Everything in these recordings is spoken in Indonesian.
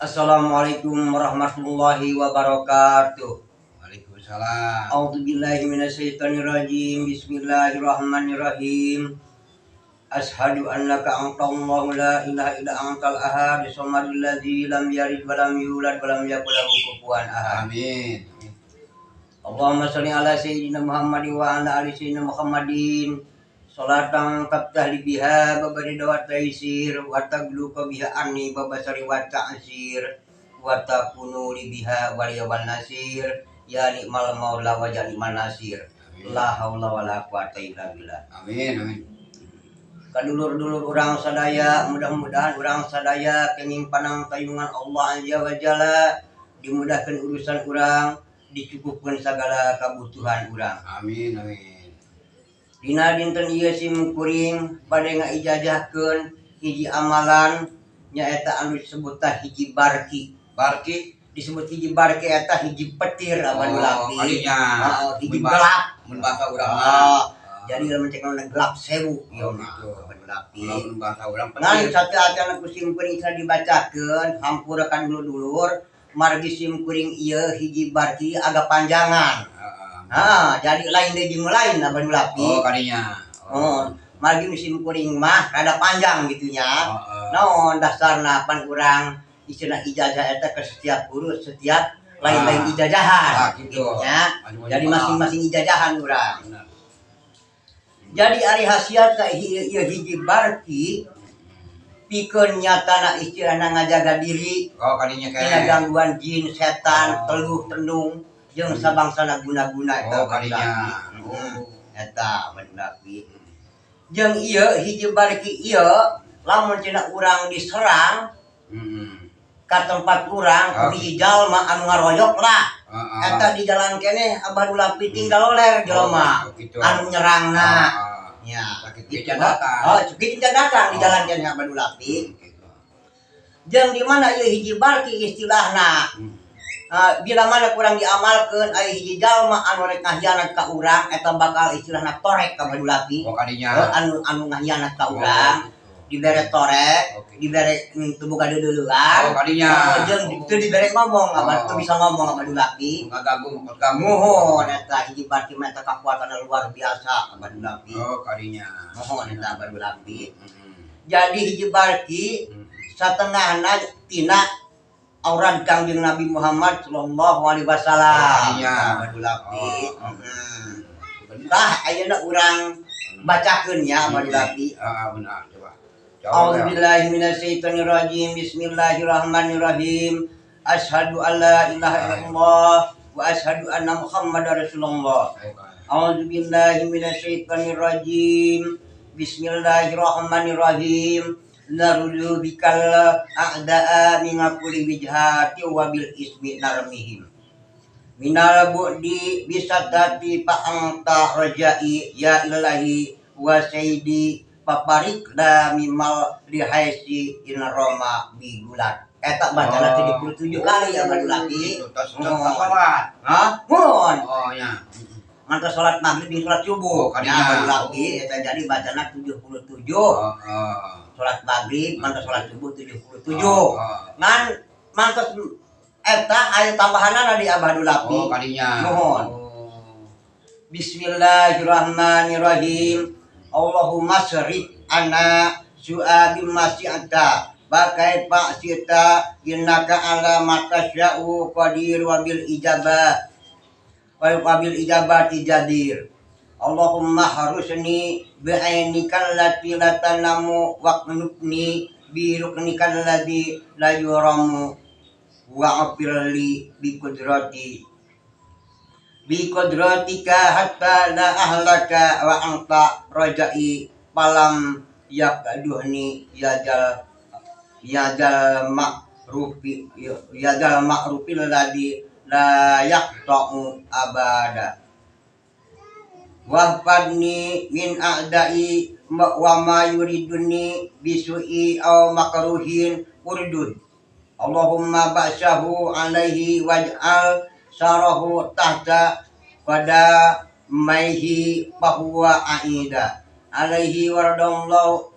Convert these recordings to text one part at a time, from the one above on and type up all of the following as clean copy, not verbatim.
Assalamualaikum warahmatullahi wabarakatuh. Waalaikumsalam. A'udzubillahi minasyaitonirrajim. Bismillahirrahmanirrahim. Asyhadu an la Allahu la ilaha illa antal ahad shamadul ladzi lam yalid wa lam yulad wa lam yakul lahu kufuwan ahad. Amin. Allahumma shalli ala sayyidina Muhammadin wa ala ali sayyidina Muhammadin. Salatan tabtahli biha babarido wa taisir wa tagluqa biha anni babasari wa ta'sir wa takunu li biha wal yawal nasir ya ni'mal maula wa ya ni'mal nasir. La haula wala quwata illa billah. Amin. Amin. Kadulur-dulur urang sadaya, mudah-mudahan urang sadaya kenging panang tayungan Allah azza wa jalla, dimudahkan urusan urang, dicukupkan segala kebutuhan urang. Amin. Amin. Dina dinten ieu simkuring bade ngaijazahkeun hiji amalan nyaeta anu disebut tah hiji barki. Barki Disebut hiji barki eta hiji petir abadu lapi. Kalinya Hiji gelap mun bahasa urang. Jadi lamun cek gelap 1000 ieu gitu. abadu lapi. Mun bahasa urang Ngan petir. sateateuna ku simkuring bisa dibacakeun hampura ka dulur-dulur margi simkuring ieu hiji barki agak panjangan. Jadi lain deui jeung lain abadu lapi. Oh, kalinya. Margi musim kuring mah rada panjang gitunya. Naon dasarna pan urang istilahna ijazah eta ke setiap guru setiap lain-lain ijazahan gitu. Ya. Jadi masing-masing ijazahan urang. Benar. Jadi ari hasiat ka ieu hiji barki pikeun nyatana istilahna ngajaga diri Oh, kalinya tina kayak. gangguan jin, setan, teluh, tendung jeung sabangsana guna-guna eta. Oh, kalinya. Eta mendapi. Jeung ieu hiji barki ieu lamun cenah urang diserang ka tempat urang hiji jalma anu ngaroyok lah. Eta di jalan kene abadu lapi tinggal oler jelema anu nyerangna. Ya, Kitu datang. kitu datang di jalan kene abadu lapi. Jeung di mana ieu hiji barki istilahna. Bila mana kurang diamalkeun aya hiji jalma anu rek ngahianat ka urang eta bakal istilahna torek ka abadu lapi. Oh, kalinya. Anu ngahianat ka urang dibere torek, dibere teu boga deuleuan. Oh, kalinya. Jeung teu dibere ngomong, abad teu bisa ngomong abadu lapi. Ngagagung kamu. Mohon eta hiji barki mah eta kakuatan luar biasa abadu lapi. Oh, kalinya. Mohon eta abadu lapi. Jadi hiji barki satengahna tina aurat Kangjeng Nabi Muhammad sallallahu alaihi wasallam. Abadu lapi. Tah ayeuna urang bacakeun ya abadu lapi. Benar, coba. A'udzubillahi minasyaitonirrajim. Bismillahirrahmanirrahim. Asyhadu an la ilaha illallah wa asyhadu anna Muhammadar Rasulullah. A'udzubillahi minasyaitonirrajim. Bismillahirrahmanirrahim. Narudu bikal a'da'a min kulli wijhati wa bil ismi narmihim. Minal bu'di bisadati fa'anta rajai ya ilahi wa sayyidi paparik da mimal lihaisi in Roma bigulat. Eta bacana 77 kali abadu lapi. Salat. Mohon. Oh, ya. Mantap salat maghrib jeung salat subuh. Oh, kadinya. Abadu lapi eta jadi bacana 77. Salat maghrib mantap salat subuh 77. Ngan mantap eta aya tambahanna di abadu lapi. Oh, kadinya. Mohon. Bismillahirrahmanirrahim. Allahumma syrif ana su'abim masyi'ata bakai pak sita innaka ala matasya'u qadir wa bil ijabati jadir. Allahumma harusni bi'ainikal lati latanamu waqnubni bi ruknikal ladzi la yuramu wa'afirli bi qudratika hatta la ahlaka wa anta rajai palam yaqduhni yajal ma'rufil ladzi la yaqta'u abada wahfadni min a'dai wa ma yuriduni bisu'i aw makruhin urdud. Allahumma ba'syahu alaihi waj'al sarahu tahta pada maihi bahwa aida alaihi waradallahu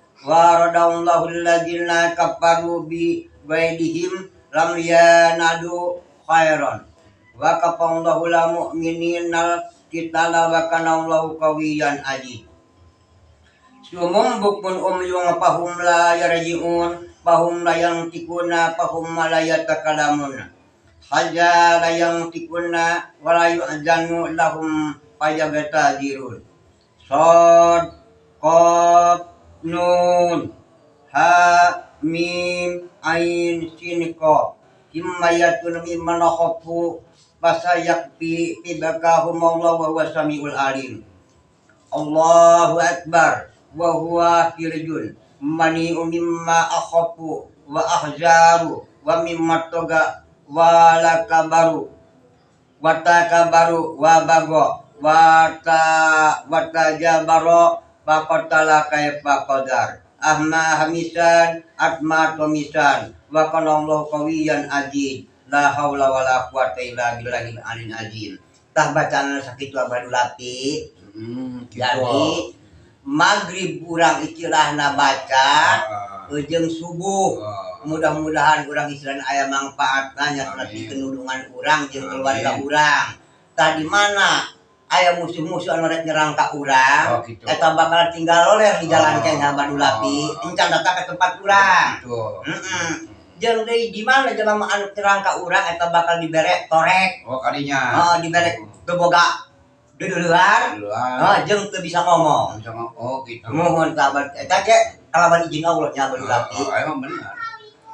alladzina kafaru bi baidihim lam yanadu khairan wa kafallahu lil mu'minina qitala wa kana Allahu qawiyyan aziz. Sumum bukun yung pahum la yarji'un pahum la yang tikuna pahum la yatakalamun haja la yang tikuna wa la yu'zanu lahum fayabtazirun. Sod qaf nun ha mim ain sin qaf himmayatun mimman khafu fasayakfi ibakahum Allah wa huwa samiul alim. Allahu akbar wa huwa firjun mani mimma akhafu wa ahzaru wa mimma toga wa lakabaru wa takabaru wa bago wa tajabaro fa qatala kaifa qadar ahma hamisan atma tomisan wa kana Allahu qawiyyan aziz la haula wala quwata illa billahil aliyil azim. Tah bacaan sakitu abadu lapi. Jadi maghrib urang istilahna baca jeung subuh. Mudah-mudahan urang istilahna aya manfaatna nya salat kenudungan urang jeung keluarga urang. Tadi mana aya musuh-musuh anu rek nyerang ka urang, eta bakal tinggal oleh di jalan keng abadu lapi, encan datang ke tempat urang. Jeung deui di mana jelema anu nyerang ka urang eta bakal dibere torek. Oh kadinya. Dibere teu boga deuleuhan. Jeung teu bisa ngomong. Oh gitu. Mohon kabar eta ge kalawan izin Allah nya abadu lapi. Emang benar.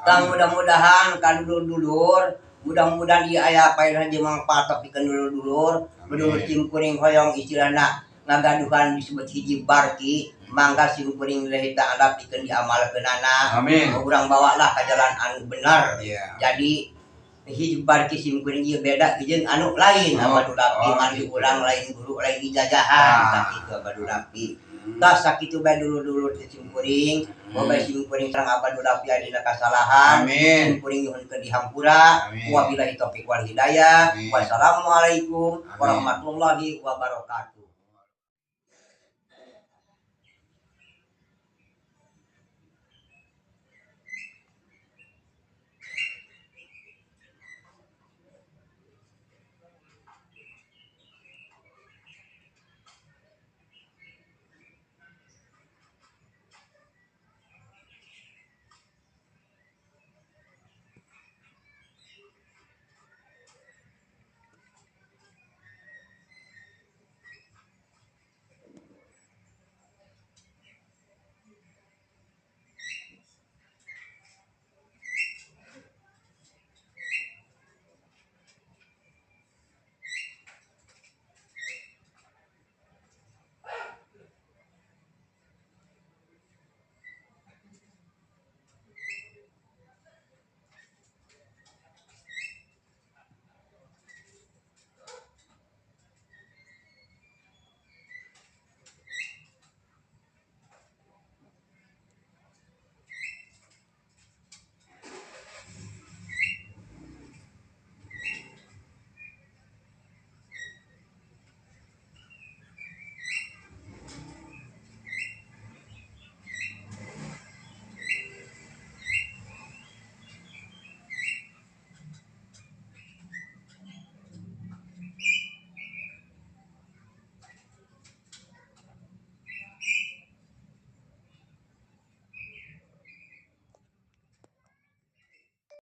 Tang mudah-mudahan ka dulur-dulur, mudah-mudahan ieu aya paedah jeung mangpaat pikeun dulur-dulur. Dulur simkuring hoyong istilahna ngagaduhan disebut hiji barki, mangga simkuring lillahi ta'ala pikeun diamalkeunana. Amin. Urang bawalah ka jalan anu benar. Iya. Jadi hiji barki simkuring ieu beda jeung anu lain abadu lapi, anu urang lain guru lain ijajahan sakitu abadu lapi. Tah sakitu bae dulur-dulur simkuring, boga simkuring sareng abadu lapi aya kasalahan. Amin. Simkuring nyuhunkeun dihampura. Amin. Wabillahi taufiq wal hidayah. Amin. Wassalamualaikum warahmatullahi wabarakatuh.